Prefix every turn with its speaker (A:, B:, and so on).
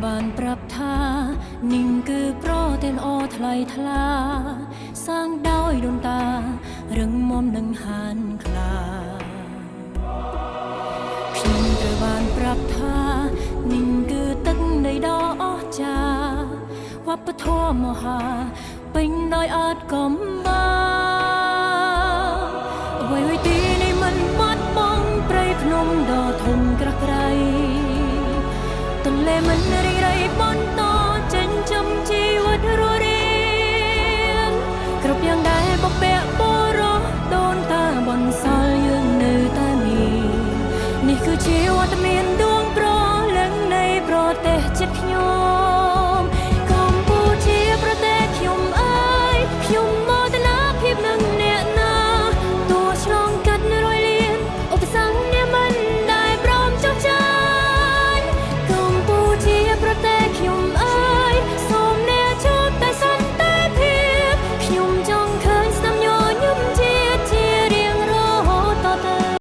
A: បានប្រាប់ថាนิ่งគឺប្រតែល្អថ្លៃថ្លាសាងដោយដូនតារឹងមាំនឹងហានខ្លាខ្ញុំត្រូវបានប្រាប់ថាนิ่งគឺទឹកនៃដ៏អស្ចារ្យវប្បធម៌មហាពេញដោយអត់កំបាអ្វីៗទីនេះមិនបាត់បង់ព្រៃភ្នំដ៏ធំក្រាស់ក្រៃទន្លេមិនរីរៃបន្តចិញ្ចឹមជីវិតរស់រានគ្រប់យ៉ាងដែលបពាក់បុរសដូនតាបន្សល់យើងនៅតែមាននេះគឺជីវិតមាន